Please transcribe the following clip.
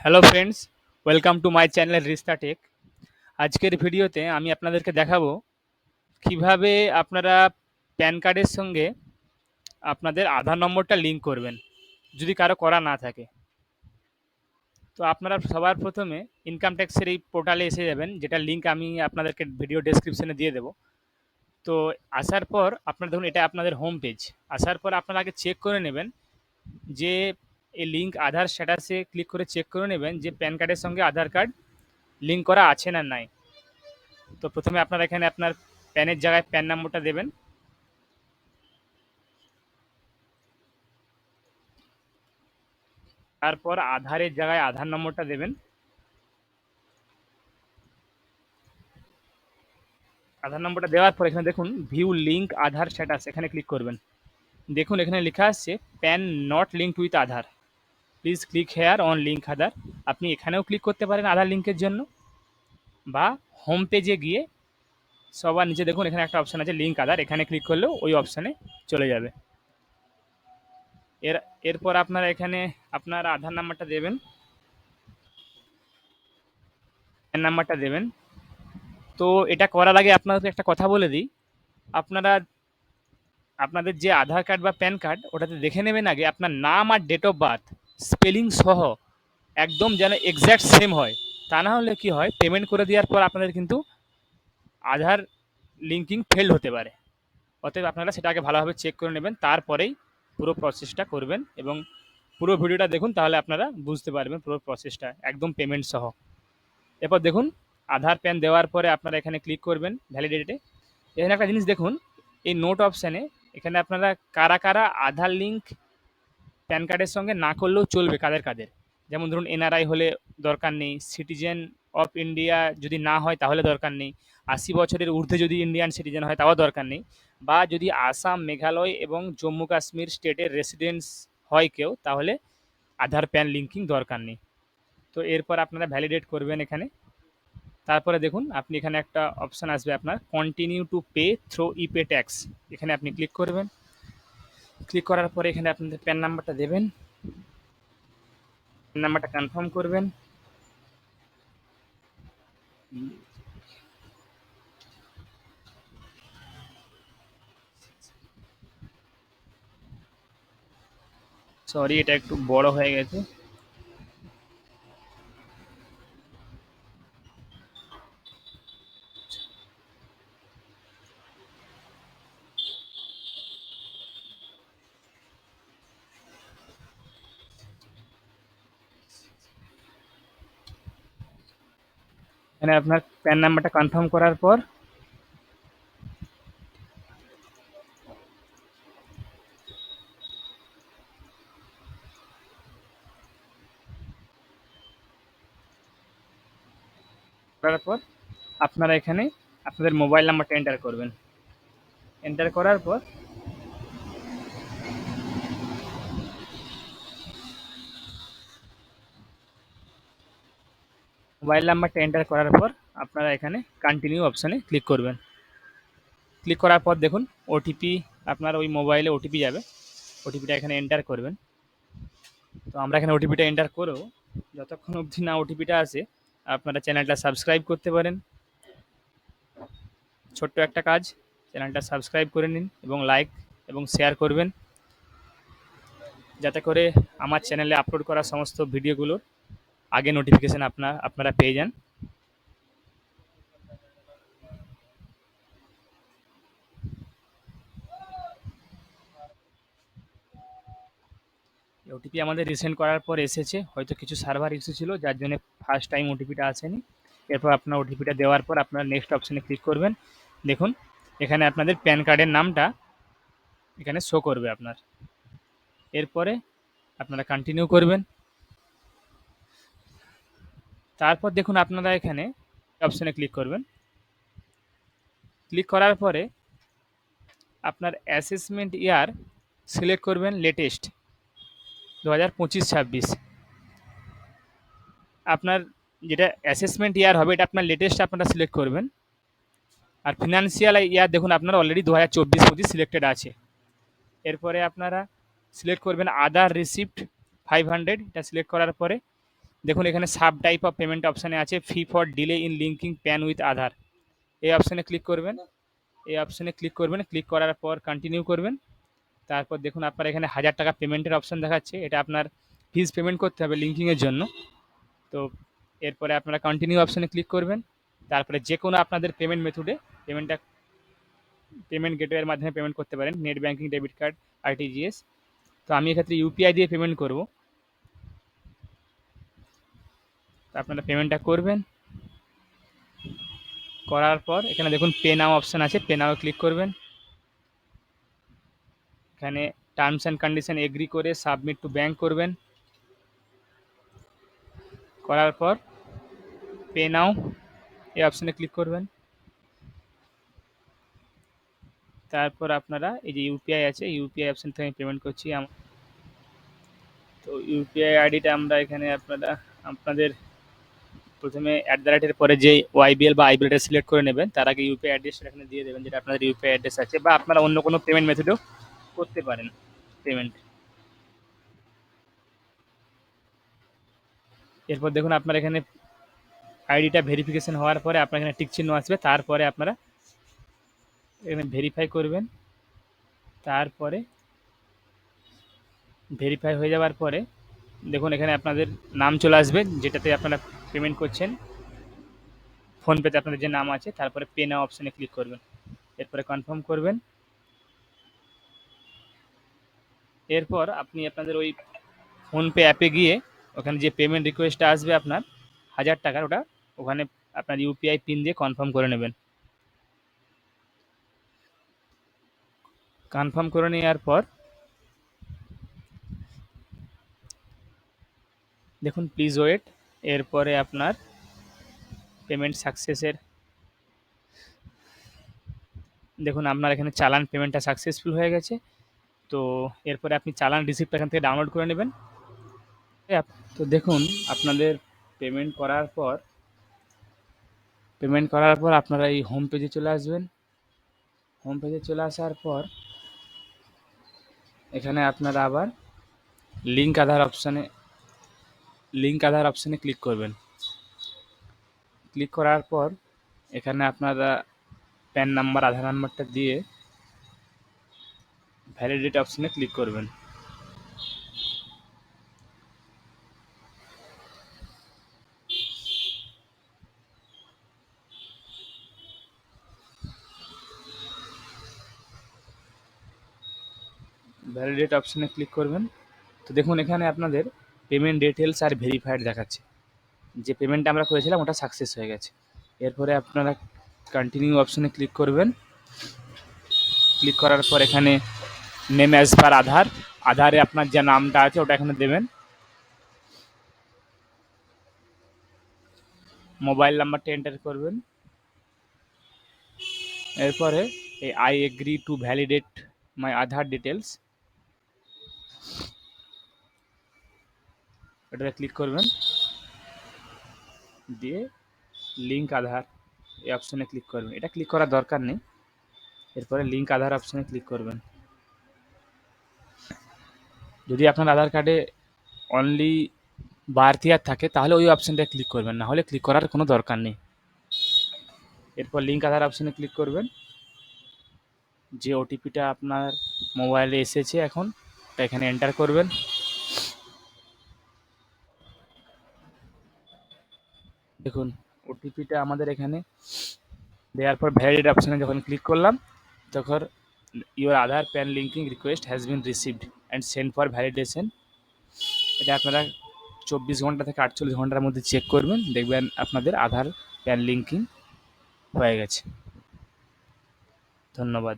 Hello friends, welcome to my channel Rishta tech. আজকের ভিডিওতে আমি আপনাদেরকে দেখাবো কিভাবে আপনারা প্যান কার্ডের সঙ্গে আপনাদের আধার নম্বরটা লিঙ্ক করবেন যদি কারো করা না থাকে। তো আপনারা সবার প্রথমে ইনকাম ট্যাক্সের এই পোর্টালে এসে যাবেন, যেটা লিঙ্ক আমি আপনাদেরকে ভিডিও ডেসক্রিপশনে দিয়ে দেবো। তো আসার পর আপনারা দেখুন, এটা আপনাদের হোম পেজ। আসার পর আপনারা আগে চেক করে নেবেন যে এই লিঙ্ক আধার স্ট্যাটাসে ক্লিক করে চেক করে নেবেন যে প্যান কার্ডের সঙ্গে আধার কার্ড লিঙ্ক করা আছে না নাই। তো প্রথমে আপনারা এখানে আপনার প্যানের জায়গায় প্যান নম্বরটা দেবেন। তারপর আধারের জায়গায় আধার নম্বরটা দেবেন। আধার নম্বরটা দেওয়ার পর এখানে দেখুন ভিউ লিঙ্ক আধার স্ট্যাটাস, এখানে ক্লিক করবেন। দেখুন এখানে লেখা আসছে PAN not linked with Aadhaar, please click here on link Aadhaar. আপনি এখানেও ক্লিক করতে পারেন আধার লিঙ্কের জন্য, বা হোম পেজে গিয়ে সবার নিচে দেখুন এখানে একটা অপশান আছে লিঙ্ক আধার, এখানে ক্লিক করলেও ওই অপশানে চলে যাবে। এরপর আপনারা এখানে আপনার আধার নাম্বারটা দেবেন, প্যান নাম্বারটা দেবেন। তো এটা করার আগে আপনাদের একটা কথা বলে দিই, আপনারা আপনাদের যে আধার কার্ড বা প্যান কার্ড ওটাতে দেখে নেবেন আগে আপনার নাম আর ডেট অফ বার্থ স্পেলিং সহ একদম যেন এক্স্যাক্ট সেম হয়। তা না হলে কি হয়, পেমেন্ট করে দেওয়ার পর আপনাদের কিন্তু আধার লিঙ্কিং ফেল হতে পারে। অতএব আপনারা সেটা আগে ভালোভাবে চেক করে নেবেন, তারপরেই পুরো প্রসেসটা করবেন। এবং পুরো ভিডিওটা দেখুন, তাহলে আপনারা বুঝতে পারবেন পুরো প্রসেসটা একদম পেমেন্ট সহ। এরপর দেখুন আধার প্যান দেওয়ার পরে আপনারা এখানে ক্লিক করবেন ভ্যালিডেটে। এখানে একটা জিনিস দেখুন, এই নোট অপশানে এখানে আপনারা কারা কারা আধার লিঙ্ক প্যান কার্ডের সঙ্গে না করলেও চলবে, কাদের কাদের। যেমন ধরুন এনআরআই হলে দরকার নেই, সিটিজেন অফ ইন্ডিয়া যদি না হয় তাহলে দরকার নেই, 80 বছরের ঊর্ধ্বে যদি ইন্ডিয়ান সিটিজেন হয় তাও দরকার নেই, বা যদি আসাম, মেঘালয় এবং জম্মু কাশ্মীর স্টেটের রেসিডেন্স হয় কেউ, তাহলে আধার প্যান লিঙ্কিং দরকার নেই। তো এরপর আপনারা ভ্যালিডেট করবেন এখানে। তারপরে দেখুন আপনি এখানে একটা অপশান আসবে আপনার continue to pay through epay tax, এখানে আপনি ক্লিক করবেন। ক্লিক করার পরে এখানে আপনাদের প্যান নাম্বারটা দেবেন, প্যান নাম্বারটা কনফার্ম করবেন। সরি, এটা একটু বড় হয়ে গেছে। এখানে আপনার প্যান নাম্বারটা কনফার্ম করার পর আপনারা এখানে আপনাদের মোবাইল নাম্বারটা এন্টার করবেন। এন্টার করার পর মোবাইল নাম্বারটা এন্টার করার পর আপনারা এখানে কন্টিনিউ অপশানে ক্লিক করবেন। ক্লিক করার পর দেখুন ওটিপি, আপনার ওই মোবাইলে ওটিপি যাবে, ওটিপিটা এখানে এন্টার করবেন। তো আমরা এখানে ওটিপিটা এন্টার করেও যতক্ষণ অবধি না ওটিপিটা আসে আপনারা চ্যানেলটা সাবস্ক্রাইব করতে পারেন। ছোট্ট একটা কাজ, চ্যানেলটা সাবস্ক্রাইব করে নিন এবং লাইক এবং শেয়ার করবেন, যাতে করে আমার চ্যানেলে আপলোড করা সমস্ত ভিডিওগুলোর আগে নোটিফিকেশান আপনারা পেয়ে যান। ওটিপি আমাদের রিসেন্ড করার পর এসেছে, হয়তো কিছু সার্ভার ইস্যু ছিল যার জন্য ফার্স্ট টাইম ওটিপিটা আসেনি। এরপর আপনার ওটিপিটা দেওয়ার পর আপনার নেক্সট অপশানে ক্লিক করবেন। দেখুন এখানে আপনাদের প্যান কার্ডের নামটা এখানে শো করবে আপনার। এরপরে আপনারা কন্টিনিউ করবেন। তারপর দেখুন আপনারা এখানে অপশানে ক্লিক করবেন। ক্লিক করার পরে আপনার অ্যাসেসমেন্ট ইয়ার সিলেক্ট করবেন লেটেস্ট 2025-26। আপনার যেটা অ্যাসেসমেন্ট ইয়ার হবে এটা আপনার লেটেস্ট আপনারা সিলেক্ট করবেন। আর ফিনান্সিয়াল ইয়ার দেখুন আপনার অলরেডি 2024-25 সিলেক্টেড আছে। এরপরে আপনারা সিলেক্ট করবেন আদার রিসিপ্ট 500, এটা সিলেক্ট করার পরে দেখুন এখানে সাব টাইপ অফ পেমেন্ট অপশানে আছে fee for delay in linking PAN with Aadhaar. এই অপশানে ক্লিক করবেন। এই অপশানে ক্লিক করবেন, ক্লিক করার পর কন্টিনিউ করবেন। তারপর দেখুন আপনার এখানে 1000 টাকা পেমেন্টের অপশান দেখাচ্ছে, এটা আপনার ফিজ পেমেন্ট করতে হবে লিঙ্কিংয়ের জন্য। তো এরপরে আপনারা কন্টিনিউ অপশানে ক্লিক করবেন। তারপরে যে কোনো আপনাদের পেমেন্ট মেথডে পেমেন্ট গেটওয়ের মাধ্যমে পেমেন্ট করতে পারেন, net banking, debit card, RTGS. তো আমি এক্ষেত্রে ইউপিআই দিয়ে পেমেন্ট করব। তো আপনারা পেমেন্টটা করবেন। করার পর এখানে দেখুন পে নাও অপশান আছে, পে নাও ক্লিক করবেন। এখানে টার্মস অ্যান্ড কন্ডিশন এগ্রি করে সাবমিট টু ব্যাঙ্ক করবেন। করার পর পে নাও এই অপশানে ক্লিক করবেন। তারপর আপনারা এই যে ইউপিআই আছে, ইউপিআই অপশান থেকে আমি পেমেন্ট করছি। তো ইউপিআই আইডিটা আমরা এখানে আপনাদের প্রথমে অ্যাট দ্য রেটের পরে যে ওয়াইবিএল বা আইবিএলটা সিলেক্ট করে নেবেন, তার আগে ইউপিআই অ্যাড্রেসটা এখানে দিয়ে দেবেন, যেটা আপনাদের ইউপিআই অ্যাড্রেস আছে, বা আপনারা অন্য কোনো পেমেন্ট মেথডেও করতে পারেন পেমেন্ট। এরপর দেখুন আপনার এখানে আইডিটা ভেরিফিকেশন হওয়ার পরে আপনার এখানে টিক চিহ্ন আসবে, তারপরে আপনারা এখানে ভেরিফাই করবেন। তারপরে ভেরিফাই হয়ে যাওয়ার পরে দেখুন এখানে আপনাদের নাম চলে আসবে যেটাতে আপনারা পেমেন্ট করছেন, ফোনপেতে আপনাদের যে নাম আছে, তারপরে পে নাও অপশানে ক্লিক করবেন। এরপরে কনফার্ম করবেন। এরপর আপনি আপনাদের ওই ফোনপে অ্যাপে গিয়ে ওখানে যে পেমেন্ট রিকোয়েস্টটা আসবে আপনার 1000 টাকার, ওটা ওখানে আপনার ইউপিআই পিন দিয়ে কনফার্ম করে নেবেন। কনফার্ম করে নেওয়ার পর দেখুন প্লিজ ওয়েট, এরপরে আপনার পেমেন্ট সাকসেসের দেখুন আপনার এখানে চালান পেমেন্টটা সাকসেসফুল হয়ে গেছে। তো এরপরে আপনি চালান রিসিপ্ট এখান থেকে ডাউনলোড করে নেবেন। তো দেখুন আপনাদের পেমেন্ট করার পর আপনারা এই হোম পেজে চলে আসবেন। হোম পেজে চলে আসার পর এখানে আপনারা আবার লিঙ্ক আধার অপশানে ক্লিক করবেন। ক্লিক করার পর এখানে আপনারা প্যান নাম্বার, আধার নাম্বারটা দিয়ে ভ্যালিডেট অপশানে ক্লিক করবেন। ভ্যালিডেট অপশানে ক্লিক করবেন। তো দেখুন এখানে আপনাদের পেমেন্ট ডিটেলস আর ভেরিফাইড দেখাচ্ছে, যে পেমেন্টটা আমরা করেছিলাম ওটা সাকসেস হয়ে গেছে। এরপরে আপনারা কন্টিনিউ অপশানে ক্লিক করবেন। ক্লিক করার পর এখানে নেম অ্যাজ পার আধারে আপনার যে নামটা আছে ওটা এখানে দেবেন। মোবাইল নাম্বারটা এন্টার করবেন। এরপরে এই I agree to validate my Aadhaar details, এটাতে ক্লিক করবেন। দিয়ে লিঙ্ক আধার এই অপশানে ক্লিক করবেন। এটা ক্লিক করার দরকার নেই। এরপরে লিঙ্ক আধার অপশানে ক্লিক করবেন। যদি আপনার আধার কার্ডে অনলি বার্থ ইয়ার থাকে তাহলে ওই অপশানটা ক্লিক করবেন, না হলে ক্লিক করার কোনো দরকার নেই। এরপর লিঙ্ক আধার অপশানে ক্লিক করবেন। যে ওটিপিটা আপনার মোবাইলে এসেছে এখন ওটা এখানে এন্টার করবেন। দেখুন ওটিপিটা আমাদের এখানে দেওয়ার পর ভ্যালিড অপশানে যখন ক্লিক করলাম তখন your Aadhaar pan linking request has been received and send for validation. এটা আপনারা 24 ঘন্টা থেকে 48 ঘন্টার মধ্যে চেক করবেন, দেখবেন আপনাদের আধার প্যান লিঙ্কিং হয়ে গেছে। ধন্যবাদ।